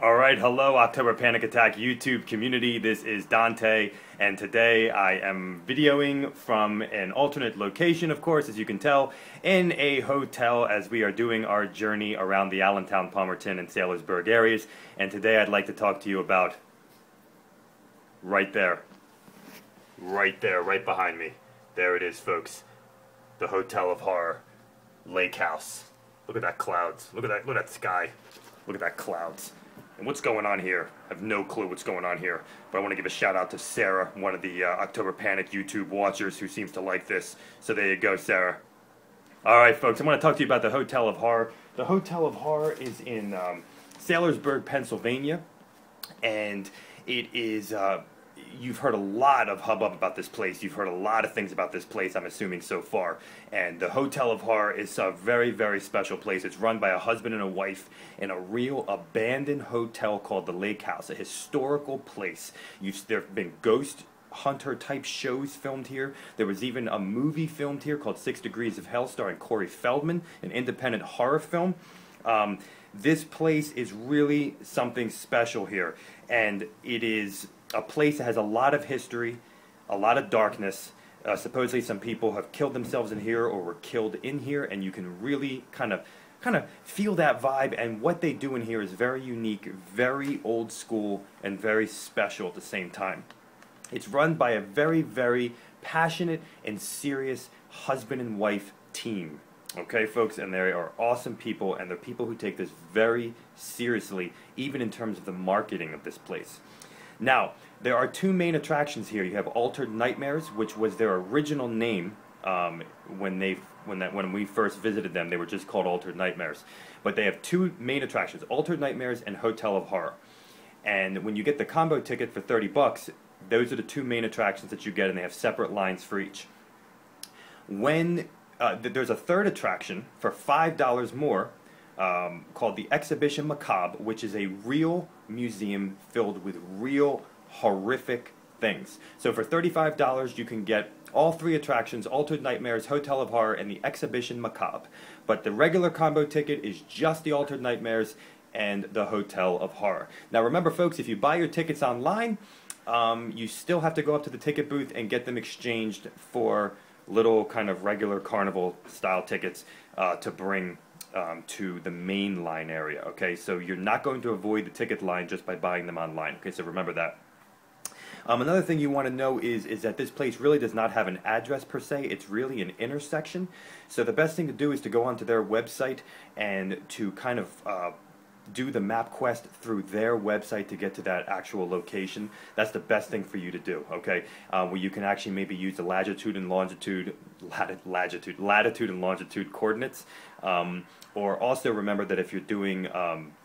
Alright, hello OctoberPanic Attack YouTube community, this is Dante, and today I am videoing from an alternate location, of course, as you can tell, in a hotel as we are doing our journey around the Allentown, Palmerton, and Saylorsburg areas, and today I'd like to talk to you about right there, right behind me. There it is, folks, the Hotel of Horror Lake House. Look at that clouds, look at that sky, look at that clouds. And what's going on here? I have no clue what's going on here. But I want to give a shout out to Sarah, one of the OctoberPanic YouTube watchers who seems to like this. So there you go, Sarah. Alright, folks, I want to talk to you about the Hotel of Horror. The Hotel of Horror is in Saylorsburg, Pennsylvania. And it is, you've heard a lot of hubbub about this place. You've heard a lot of things about this place, I'm assuming, so far. And the Hotel of Horror is a very, very special place. It's run by a husband and a wife in a real abandoned hotel called the Lake House, a historical place. There have been ghost hunter type shows filmed here. There was even a movie filmed here called 6 Degrees of Hell starring Corey Feldman, an independent horror film. This place is really something special here, and it is a place that has a lot of history, a lot of darkness. Supposedly some people have killed themselves in here or were killed in here, and you can really kind of feel that vibe. And what they do in here is very unique, very old school, and very special at the same time. It's run by a very, very passionate and serious husband and wife team. Okay, folks, and they are awesome people, and they're people who take this very seriously, even in terms of the marketing of this place. Now, there are two main attractions here. You have Altered Nightmares, which was their original name when we first visited them. They were just called Altered Nightmares. But they have two main attractions, Altered Nightmares and Hotel of Horror. And when you get the combo ticket for 30 bucks, those are the two main attractions that you get, and they have separate lines for each. When there's a third attraction for $5 more called the Exhibition Macabre, which is a real museum filled with real horrific things. So for $35 you can get all three attractions, Altered Nightmares, Hotel of Horror, and the Exhibition Macabre. But the regular combo ticket is just the Altered Nightmares and the Hotel of Horror. Now remember, folks, if you buy your tickets online, you still have to go up to the ticket booth and get them exchanged for little kind of regular carnival style tickets to bring to the main line area. Okay, so you're not going to avoid the ticket line just by buying them online. Okay, so remember that. Another thing you want to know is that this place really does not have an address per se. It's really an intersection. So the best thing to do is to go onto their website and to kind of do the map quest through their website to get to that actual location. That's the best thing for you to do, okay? Where you can actually maybe use the latitude and longitude coordinates. Or also remember that if you're doing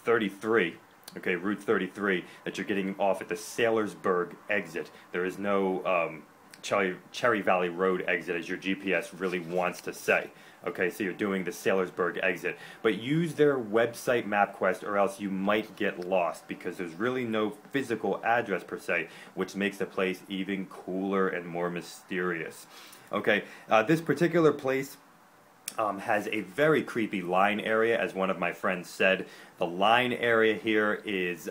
33, okay, Route 33, that you're getting off at the Saylorsburg exit. There is no Cherry Valley Road exit, as your GPS really wants to say. Okay, so you're doing the Saylorsburg exit. But use their website MapQuest or else you might get lost, because there's really no physical address per se, which makes the place even cooler and more mysterious. Okay, this particular place has a very creepy line area, as one of my friends said. The line area here is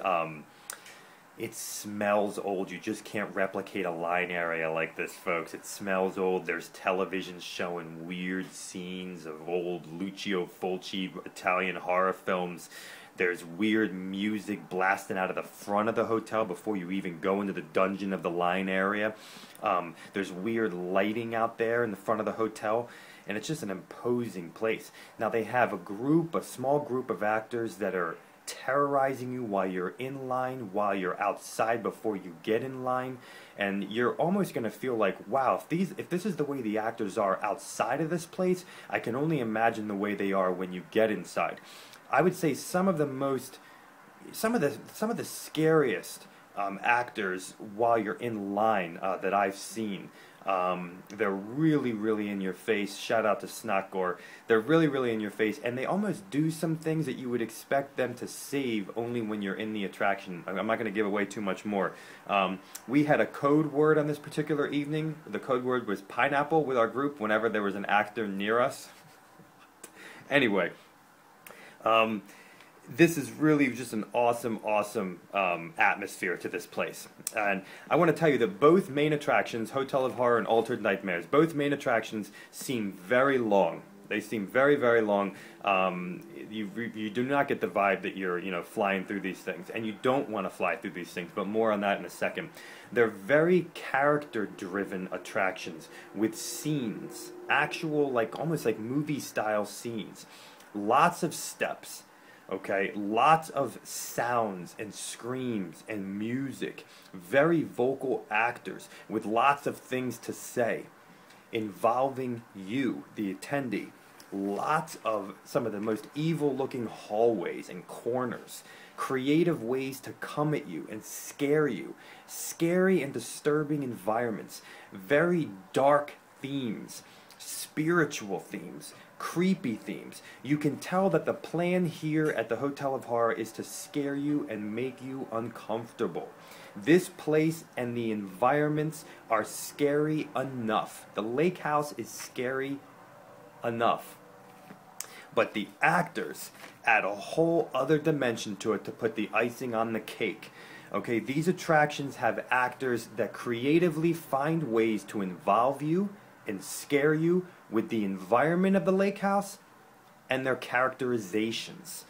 it smells old. You just can't replicate a line area like this, folks. It smells old. There's television showing weird scenes of old Lucio Fulci Italian horror films. There's weird music blasting out of the front of the hotel before you even go into the dungeon of the line area. There's weird lighting out there in the front of the hotel, and it's just an imposing place. Now they have a small group of actors that are terrorizing you while you're in line, while you're outside before you get in line, and you're almost going to feel like, wow, if this is the way the actors are outside of this place, I can only imagine the way they are when you get inside. I would say some of the scariest actors while you're in line that I've seen. They're really, really in your face. Shout out to Snotgore. They're really, really in your face, and they almost do some things that you would expect them to save only when you're in the attraction. I'm not going to give away too much more. We had a code word on this particular evening. The code word was pineapple with our group whenever there was an actor near us. Anyway, this is really just an awesome, awesome atmosphere to this place. And I want to tell you that both main attractions, Hotel of Horror and Altered Nightmares, both main attractions seem very long. They seem very, very long. You do not get the vibe that you're, flying through these things. And you don't want to fly through these things, but more on that in a second. They're very character-driven attractions with scenes, actual, almost like movie-style scenes. Lots of steps. Okay, lots of sounds and screams and music, very vocal actors with lots of things to say involving you, the attendee. Lots of some of the most evil-looking hallways and corners, creative ways to come at you and scare you, scary and disturbing environments, very dark themes, spiritual themes, creepy themes. You can tell that the plan here at the Hotel of Horror is to scare you and make you uncomfortable. This place and the environments are scary enough. The lake house is scary enough. But the actors add a whole other dimension to it to put the icing on the cake. Okay, these attractions have actors that creatively find ways to involve you and scare you with the environment of the lake house and their characterizations.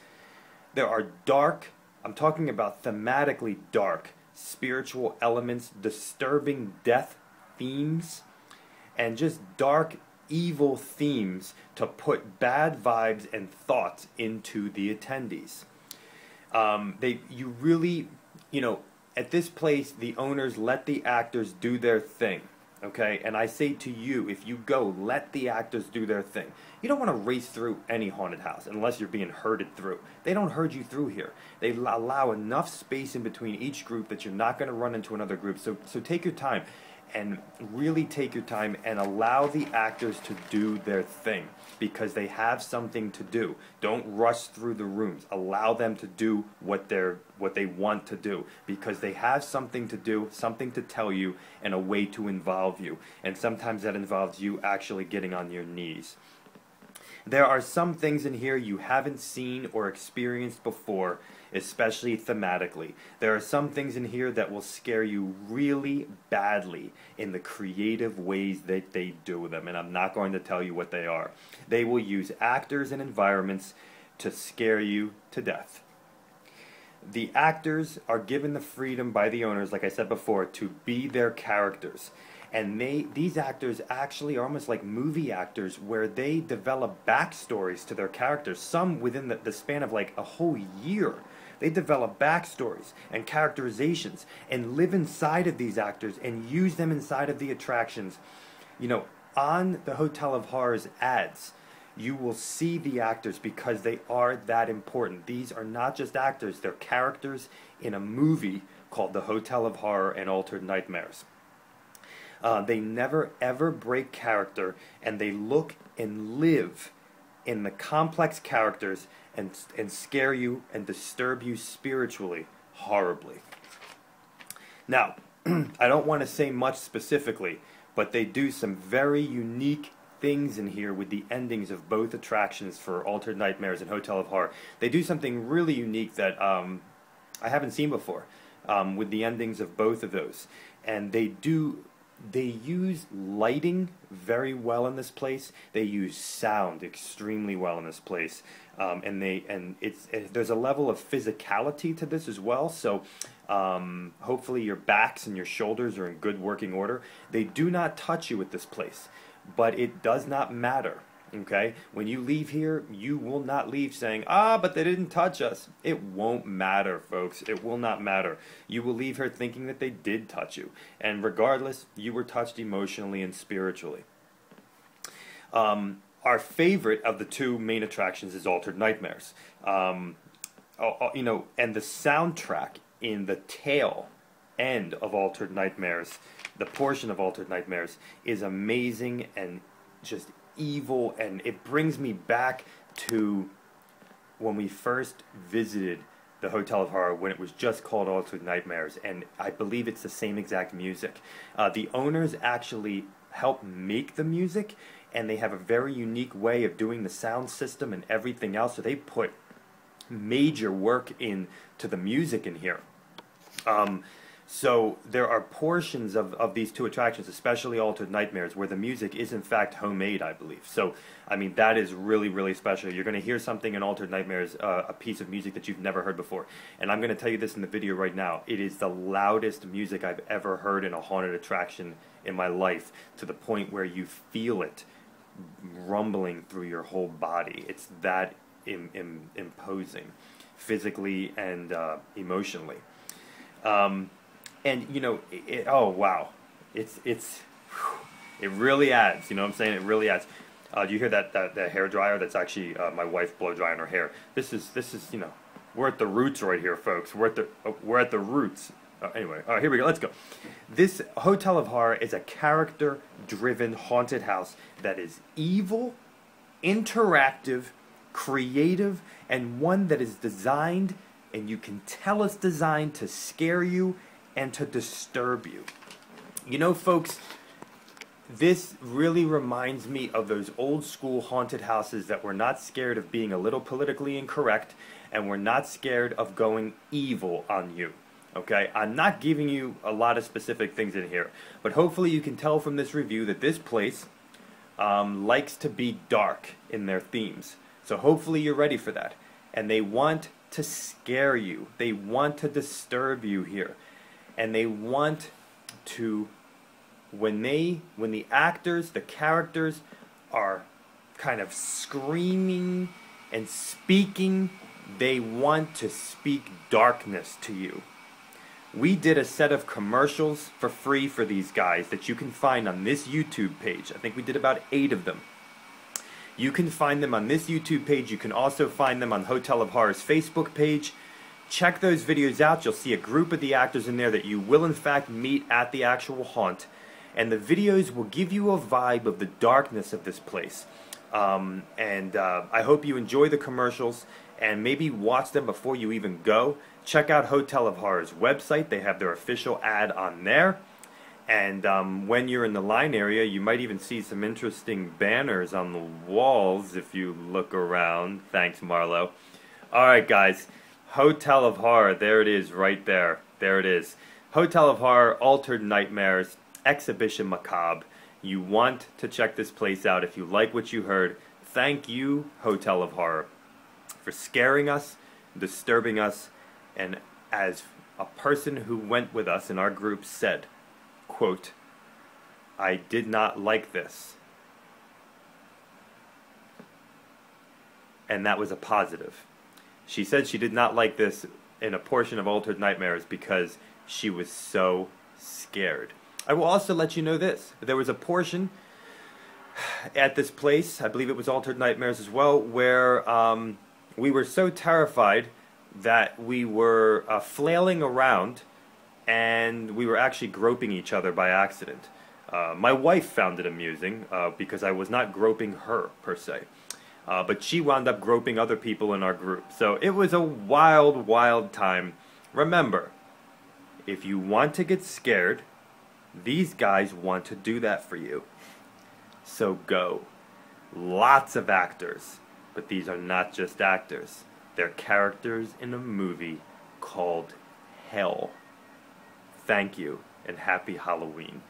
There are dark, I'm talking about thematically dark, spiritual elements, disturbing death themes, and just dark, evil themes to put bad vibes and thoughts into the attendees. You really, at this place, the owners let the actors do their thing. Okay, and I say to you, if you go, let the actors do their thing. You don't want to race through any haunted house unless you're being herded through. They don't herd you through here. They allow enough space in between each group that you're not going to run into another group. So take your time and really take your time and allow the actors to do their thing because they have something to do. Don't rush through the rooms. Allow them to do what they want to do because they have something to do, something to tell you, and a way to involve you. And sometimes that involves you actually getting on your knees. There are some things in here you haven't seen or experienced before, especially thematically. There are some things in here that will scare you really badly in the creative ways that they do them, and I'm not going to tell you what they are. They will use actors and environments to scare you to death. The actors are given the freedom by the owners, like I said before, to be their characters. And these actors actually are almost like movie actors where they develop backstories to their characters, some within the span of like a whole year. They develop backstories and characterizations and live inside of these actors and use them inside of the attractions. On the Hotel of Horror's ads, you will see the actors because they are that important. These are not just actors, they're characters in a movie called The Hotel of Horror and Altered Nightmares. They never ever break character, and they look and live in the complex characters and scare you and disturb you spiritually horribly. Now, I don't want to say much specifically, but they do some very unique things in here with the endings of both attractions for Altered Nightmares and Hotel of Horror. They do something really unique that I haven't seen before with the endings of both of those. And they use lighting very well in this place. They use sound extremely well in this place, there's a level of physicality to this as well. So hopefully your backs and your shoulders are in good working order. They do not touch you at this place, but it does not matter. Okay, when you leave here, you will not leave saying, but they didn't touch us. It won't matter, folks. It will not matter. You will leave here thinking that they did touch you. And regardless, you were touched emotionally and spiritually. Our favorite of the two main attractions is Altered Nightmares. And the soundtrack in the tail end of Altered Nightmares, the portion of Altered Nightmares, is amazing and just evil, and it brings me back to when we first visited the Hotel of Horror when it was just called Altered Nightmares, and I believe it's the same exact music. The owners actually help make the music, and they have a very unique way of doing the sound system and everything else, so they put major work into the music in here. So there are portions of these two attractions, especially Altered Nightmares, where the music is in fact homemade, I believe. So, I mean, that is really, really special. You're going to hear something in Altered Nightmares, a piece of music that you've never heard before. And I'm going to tell you this in the video right now. It is the loudest music I've ever heard in a haunted attraction in my life, to the point where you feel it rumbling through your whole body. It's that imposing, physically and emotionally. And you know, oh wow, it really adds. You know what I'm saying? It really adds. Do you hear that hair dryer? That's actually my wife blow drying her hair. This is you know, we're at the roots right here, folks. We're at the roots. Anyway, all right, here we go. Let's go. This Hotel of Horror is a character-driven haunted house that is evil, interactive, creative, and one that is designed, and you can tell it's designed to scare you and to disturb you. You know, folks, this really reminds me of those old school haunted houses that were not scared of being a little politically incorrect, and were not scared of going evil on you. Okay, I'm not giving you a lot of specific things in here, but hopefully you can tell from this review that this place likes to be dark in their themes. So hopefully you're ready for that. And they want to scare you. They want to disturb you here. And they want to, when the actors, the characters are kind of screaming and speaking, they want to speak darkness to you. We did a set of commercials for free for these guys that you can find on this YouTube page. I think we did about 8 of them. You can find them on this YouTube page. You can also find them on Hotel of Horror's Facebook page. Check those videos out. You'll see a group of the actors in there that you will in fact meet at the actual haunt. And the videos will give you a vibe of the darkness of this place. I hope you enjoy the commercials, and maybe watch them before you even go. Check out Hotel of Horror's website. They have their official ad on there. And when you're in the line area, you might even see some interesting banners on the walls if you look around. Thanks, Marlo. Alright, guys. Hotel of Horror. There it is right there. There it is. Hotel of Horror, Altered Nightmares, Exhibition Macabre. You want to check this place out if you like what you heard. Thank you, Hotel of Horror, for scaring us, disturbing us, and as a person who went with us in our group said, quote, "I did not like this." And that was a positive. She said she did not like this in a portion of Altered Nightmares because she was so scared. I will also let you know this. There was a portion at this place, I believe it was Altered Nightmares as well, where we were so terrified that we were flailing around, and we were actually groping each other by accident. My wife found it amusing because I was not groping her, per se. But she wound up groping other people in our group. So it was a wild, wild time. Remember, if you want to get scared, these guys want to do that for you. So go. Lots of actors. But these are not just actors. They're characters in a movie called Hell. Thank you, and happy Halloween.